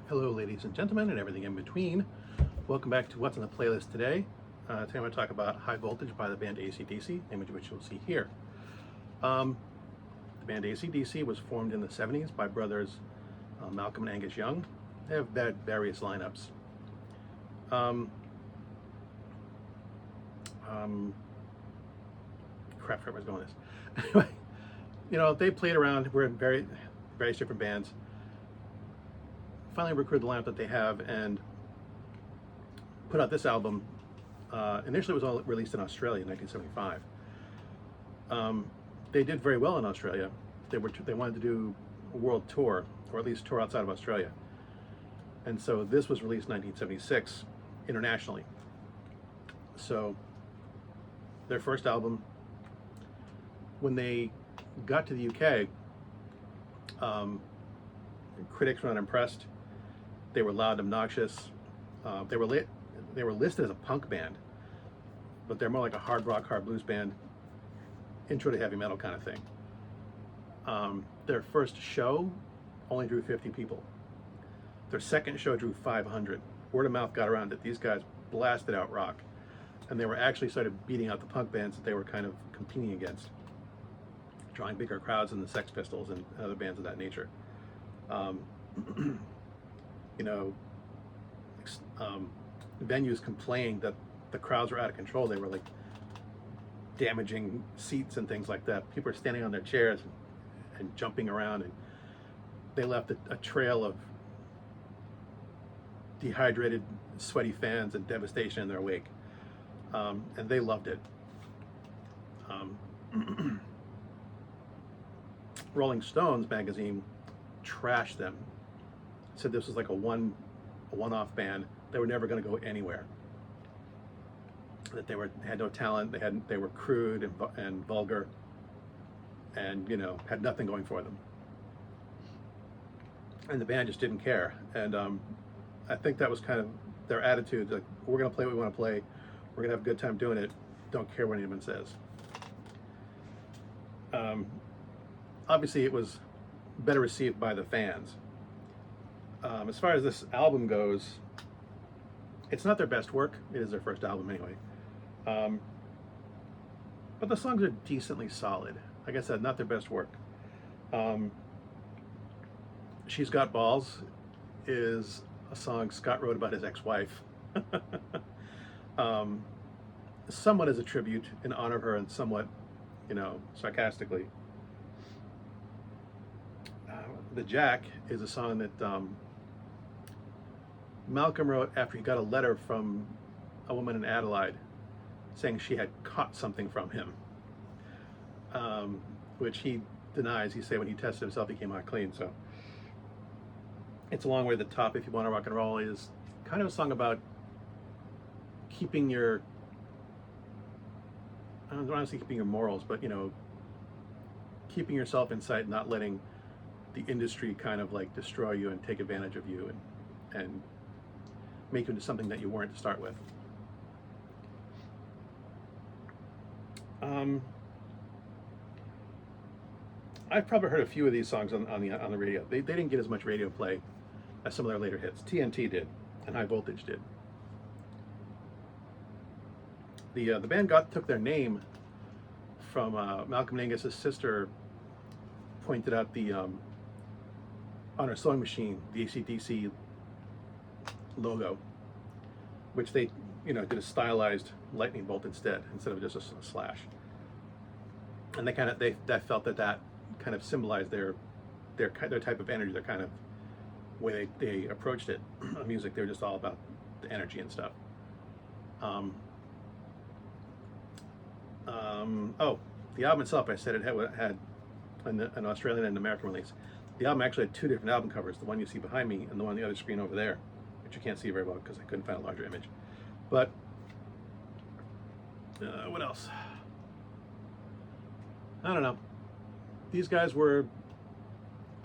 Hello, ladies and gentlemen, and everything in between. Welcome back to What's on the Playlist today. Today I'm going to talk about High Voltage by the band AC/DC, image of which you'll see here. The band AC/DC was formed in the 70s by brothers Malcolm and Angus Young. They have various lineups. Crap, where was going with this? Anyway, they played around. We're in various different bands. Finally recruited the lineup that they have and put out this album. Initially it was all released in Australia in 1975. They did very well in Australia. They wanted to do a world tour, or at least tour outside of Australia. And so this was released in 1976 internationally. So their first album, when they got to the UK, critics were not impressed. They were loud, obnoxious. They were listed as a punk band, but they're more like a hard rock, hard blues band, intro to heavy metal kind of thing. Their first show only drew 50 people. Their second show drew 500. Word of mouth got around that these guys blasted out rock, and they were actually started beating out the punk bands that they were kind of competing against, drawing bigger crowds than the Sex Pistols and other bands of that nature. Venues complained that the crowds were out of control. They were like damaging seats and things like that. People were standing on their chairs and jumping around, and they left a trail of dehydrated, sweaty fans and devastation in their wake. And they loved it. Rolling Stones magazine trashed them. Said this was like a one-off band. They were never going to go anywhere. That they had no talent. They were crude and vulgar, and had nothing going for them. And the band just didn't care. And I think that was kind of their attitude. Like, we're going to play what we want to play. We're going to have a good time doing it. Don't care what anyone says. Obviously, it was better received by the fans. As far as this album goes, it's not their best work. It is their first album anyway. But the songs are decently solid. Like I said, not their best work. She's Got Balls is a song Scott wrote about his ex-wife. Somewhat as a tribute in honor of her, and somewhat, sarcastically. The Jack is a song that Malcolm wrote after he got a letter from a woman in Adelaide saying she had caught something from him, which he denies. He said when he tested himself he came out clean. So it's a long way to the top. If you want to rock and roll, is kind of a song about keeping your, I don't want to say keeping your morals, but keeping yourself in sight, not letting the industry kind of like destroy you and take advantage of you and make you into something that you weren't to start with. I've probably heard a few of these songs on the radio. They didn't get as much radio play as some of their later hits. TNT did, and High Voltage did. The band took their name from Malcolm and Angus's sister pointed out on her sewing machine, the AC/DC logo, which they did a stylized lightning bolt instead of just a slash. And they felt that kind of symbolized their type of energy, their kind of way they approached it. Music, they were just all about the energy and stuff. The album itself, I said it had an Australian and American release. The album actually had two different album covers, the one you see behind me and the one on the other screen over there, which you can't see very well because I couldn't find a larger image. But what else? I don't know. These guys were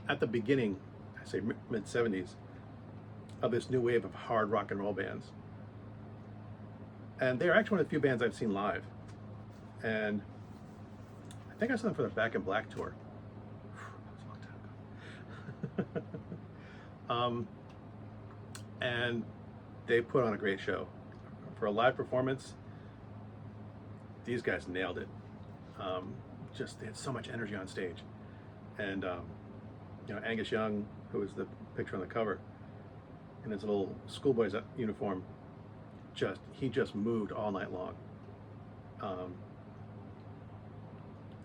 at the beginning, I say mid-70s, of this new wave of hard rock and roll bands. And they're actually one of the few bands I've seen live. And I think I saw them for the Back in Black tour. That was a long time ago. And they put on a great show. For a live performance, these guys nailed it. Just they had so much energy on stage. And you know, Angus Young, who is the picture on the cover, in his little schoolboy's uniform, he just moved all night long.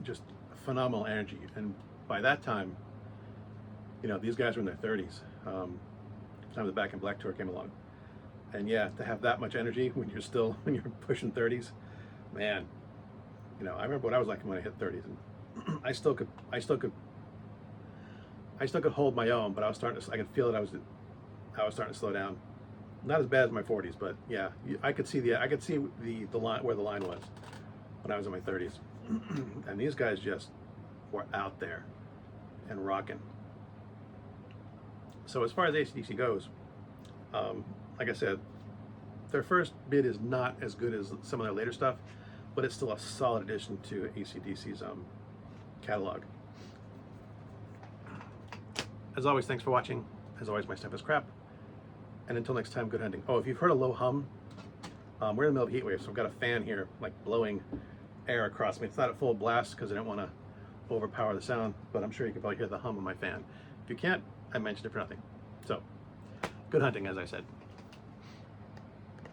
Just phenomenal energy. And by that time, you know, these guys were in their 30s. Time the Back in Black tour came along, and yeah, to have that much energy when you're pushing 30s, man. You know, I remember what I was like when I hit 30s, and I still could hold my own, but I could feel that I was starting to slow down. Not as bad as my 40s, but yeah, I could see the line, where the line was when I was in my 30s. And these guys just were out there and rocking. So as far as AC/DC goes, like I said, their first bid is not as good as some of their later stuff, but it's still a solid addition to AC/DC's catalog. As always, thanks for watching. As always, my stuff is crap. And until next time, good hunting. Oh, if you've heard a low hum, we're in the middle of a heat wave, so I've got a fan here, like blowing air across me. It's not at full blast because I don't want to overpower the sound, but I'm sure you can probably hear the hum of my fan. If you can't, I mentioned it for nothing. So, good hunting, as I said.